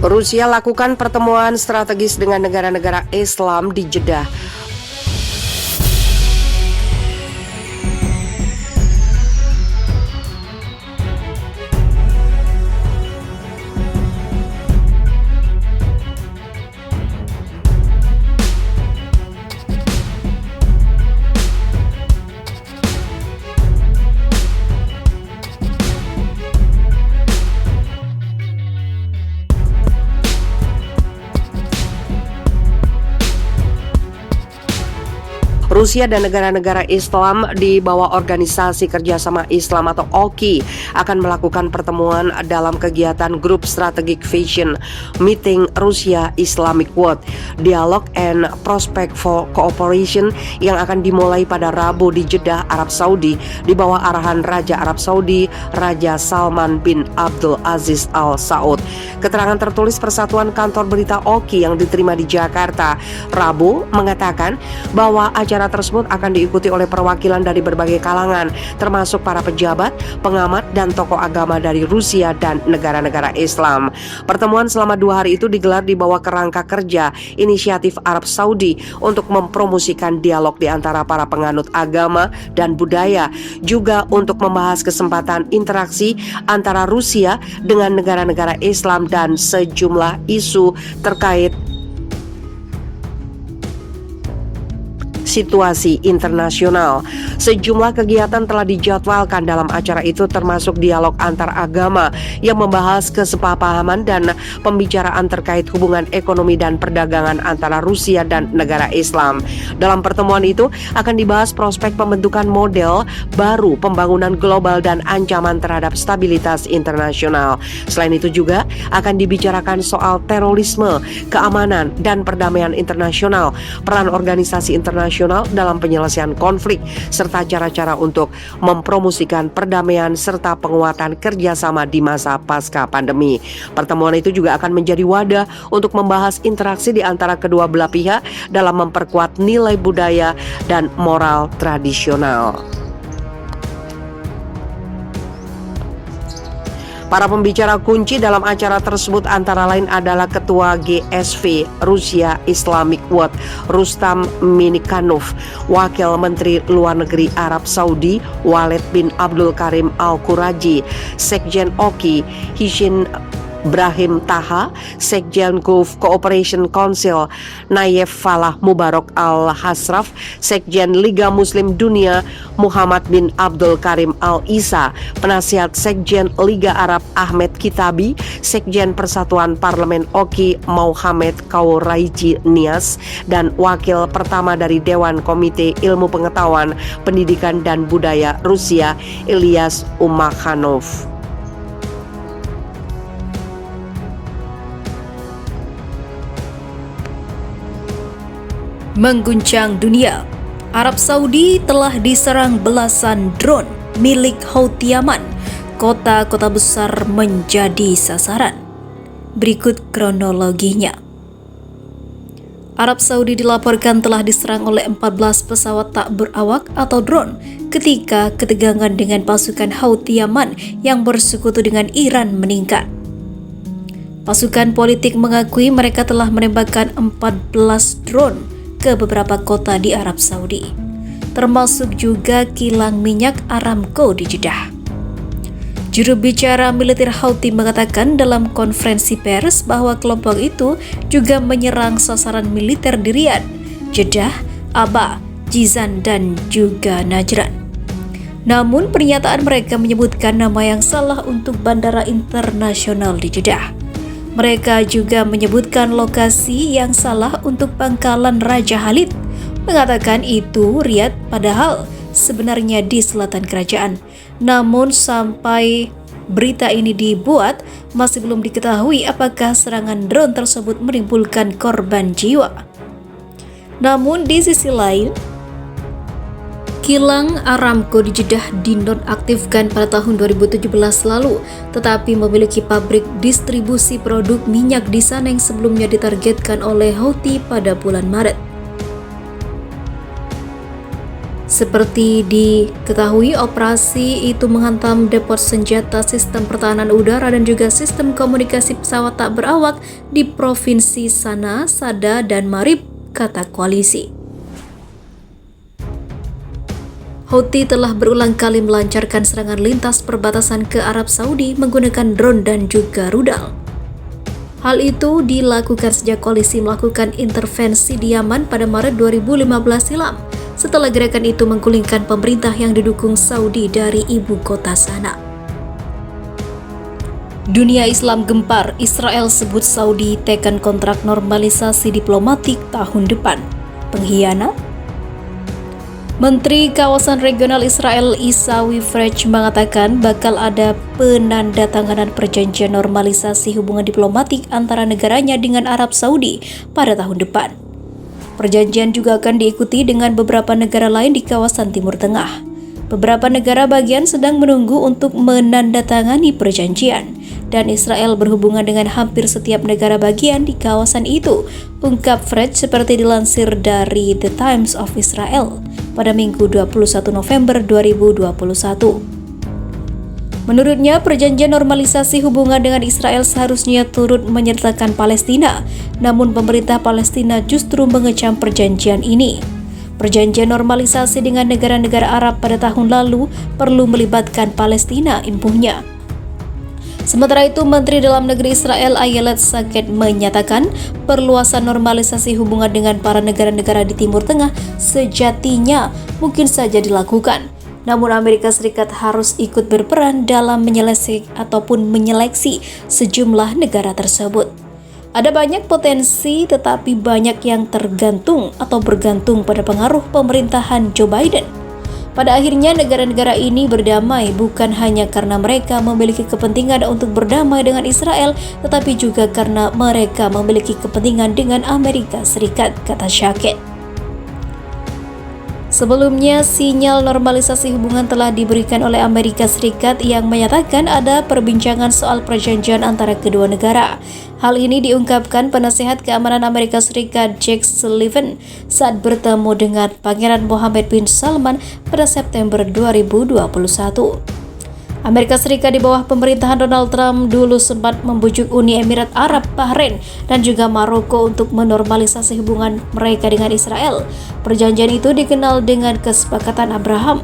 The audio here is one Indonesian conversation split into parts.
Rusia lakukan pertemuan strategis dengan negara-negara Islam di Jeddah. Rusia dan negara-negara Islam di bawah Organisasi Kerjasama Islam atau OKI akan melakukan pertemuan dalam kegiatan Grup Strategic Vision Meeting Rusia Islamic World Dialogue and Prospect for Cooperation yang akan dimulai pada Rabu di Jeddah, Arab Saudi di bawah arahan Raja Arab Saudi Raja Salman bin Abdul Aziz Al Saud. Keterangan tertulis Persatuan Kantor Berita OKI yang diterima di Jakarta Rabu mengatakan bahwa acara tersebut akan diikuti oleh perwakilan dari berbagai kalangan, termasuk para pejabat, pengamat, dan tokoh agama dari Rusia dan negara-negara Islam. Pertemuan selama 2 hari itu digelar di bawah kerangka kerja Inisiatif Arab Saudi untuk mempromosikan dialog di antara para penganut agama dan budaya, juga untuk membahas kesempatan interaksi antara Rusia dengan negara-negara Islam dan sejumlah isu terkait situasi internasional. Sejumlah kegiatan telah dijadwalkan dalam acara itu, termasuk dialog antar agama yang membahas kesepahaman dan pembicaraan terkait hubungan ekonomi dan perdagangan antara Rusia dan negara Islam. Dalam pertemuan itu akan dibahas prospek pembentukan model baru pembangunan global dan ancaman terhadap stabilitas internasional. Selain itu juga akan dibicarakan soal terorisme, keamanan, dan perdamaian internasional, peran organisasi internasional dalam penyelesaian konflik, serta cara-cara untuk mempromosikan perdamaian serta penguatan kerjasama di masa pasca pandemi. Pertemuan itu juga akan menjadi wadah untuk membahas interaksi di antara kedua belah pihak dalam memperkuat nilai budaya dan moral tradisional. Para pembicara kunci dalam acara tersebut antara lain adalah Ketua GSV Rusia Islamic World Rustam Minikhanov, Wakil Menteri Luar Negeri Arab Saudi Walid bin Abdul Karim Al-Quraji, Sekjen OKI Hishin Brahim Taha, Sekjen Gulf Cooperation Council Nayef Falah Mubarak Al-Hasraf, Sekjen Liga Muslim Dunia Muhammad bin Abdul Karim Al-Isa, Penasihat Sekjen Liga Arab Ahmed Kitabi, Sekjen Persatuan Parlemen OKI Mohamed Kauraiji Nias, dan Wakil Pertama dari Dewan Komite Ilmu Pengetahuan, Pendidikan dan Budaya Rusia Ilyas Umakhanov. Mengguncang dunia, Arab Saudi telah diserang belasan drone milik Houthi Yaman. Kota-kota besar menjadi sasaran. Berikut kronologinya. Arab Saudi dilaporkan telah diserang oleh 14 pesawat tak berawak atau drone ketika ketegangan dengan pasukan Houthi Yaman yang bersekutu dengan Iran meningkat. Pasukan politik mengakui mereka telah menembakkan 14 drone ke beberapa kota di Arab Saudi, termasuk juga kilang minyak Aramco di Jeddah. Juru bicara militer Houthi mengatakan dalam konferensi pers bahwa kelompok itu juga menyerang sasaran militer di Riyadh, Jeddah, Aba, Jizan, dan juga Najran. Namun pernyataan mereka menyebutkan nama yang salah untuk bandara internasional di Jeddah. Mereka juga menyebutkan lokasi yang salah untuk pangkalan Raja Khalid, mengatakan itu Riyadh padahal sebenarnya di selatan kerajaan. Namun sampai berita ini dibuat, masih belum diketahui apakah serangan drone tersebut menimbulkan korban jiwa. Namun di sisi lain, kilang Aramco di Jeddah dinonaktifkan pada tahun 2017 lalu, tetapi memiliki pabrik distribusi produk minyak di sana yang sebelumnya ditargetkan oleh Houthi pada bulan Maret. Seperti diketahui, operasi itu menghantam depot senjata, sistem pertahanan udara, dan juga sistem komunikasi pesawat tak berawak di provinsi Sana, Sada, dan Marib, kata koalisi. Houthi telah berulang kali melancarkan serangan lintas perbatasan ke Arab Saudi menggunakan drone dan juga rudal. Hal itu dilakukan sejak koalisi melakukan intervensi di Yaman pada Maret 2015 silam, setelah gerakan itu menggulingkan pemerintah yang didukung Saudi dari ibu kota Sana. Dunia Islam gempar, Israel sebut Saudi tekan kontrak normalisasi diplomatik tahun depan. Pengkhianat? Menteri Kawasan Regional Israel Isawi Frej mengatakan bakal ada penandatanganan perjanjian normalisasi hubungan diplomatik antara negaranya dengan Arab Saudi pada tahun depan. Perjanjian juga akan diikuti dengan beberapa negara lain di kawasan Timur Tengah. Beberapa negara bagian sedang menunggu untuk menandatangani perjanjian, dan Israel berhubungan dengan hampir setiap negara bagian di kawasan itu, ungkap Fred seperti dilansir dari The Times of Israel pada Minggu 21 November 2021. Menurutnya, perjanjian normalisasi hubungan dengan Israel seharusnya turut menyertakan Palestina, namun pemerintah Palestina justru mengecam perjanjian ini. Perjanjian normalisasi dengan negara-negara Arab pada tahun lalu perlu melibatkan Palestina, impuhnya. Sementara itu, Menteri Dalam Negeri Israel Ayelet Shaked menyatakan perluasan normalisasi hubungan dengan para negara-negara di Timur Tengah sejatinya mungkin saja dilakukan. Namun Amerika Serikat harus ikut berperan dalam menyeleksi sejumlah negara tersebut. Ada banyak potensi, tetapi banyak yang tergantung atau bergantung pada pengaruh pemerintahan Joe Biden. Pada akhirnya negara-negara ini berdamai bukan hanya karena mereka memiliki kepentingan untuk berdamai dengan Israel, tetapi juga karena mereka memiliki kepentingan dengan Amerika Serikat, kata Shaked. Sebelumnya, sinyal normalisasi hubungan telah diberikan oleh Amerika Serikat yang menyatakan ada perbincangan soal perjanjian antara kedua negara. Hal ini diungkapkan penasehat keamanan Amerika Serikat Jake Sullivan saat bertemu dengan Pangeran Mohammed bin Salman pada September 2021. Amerika Serikat di bawah pemerintahan Donald Trump dulu sempat membujuk Uni Emirat Arab, Bahrain, dan juga Maroko untuk menormalisasi hubungan mereka dengan Israel. Perjanjian itu dikenal dengan Kesepakatan Abraham.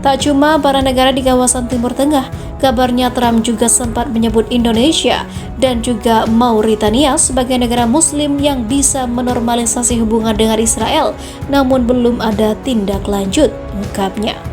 Tak cuma para negara di kawasan Timur Tengah, kabarnya Trump juga sempat menyebut Indonesia dan juga Mauritania sebagai negara Muslim yang bisa menormalisasi hubungan dengan Israel, namun belum ada tindak lanjut, ungkapnya.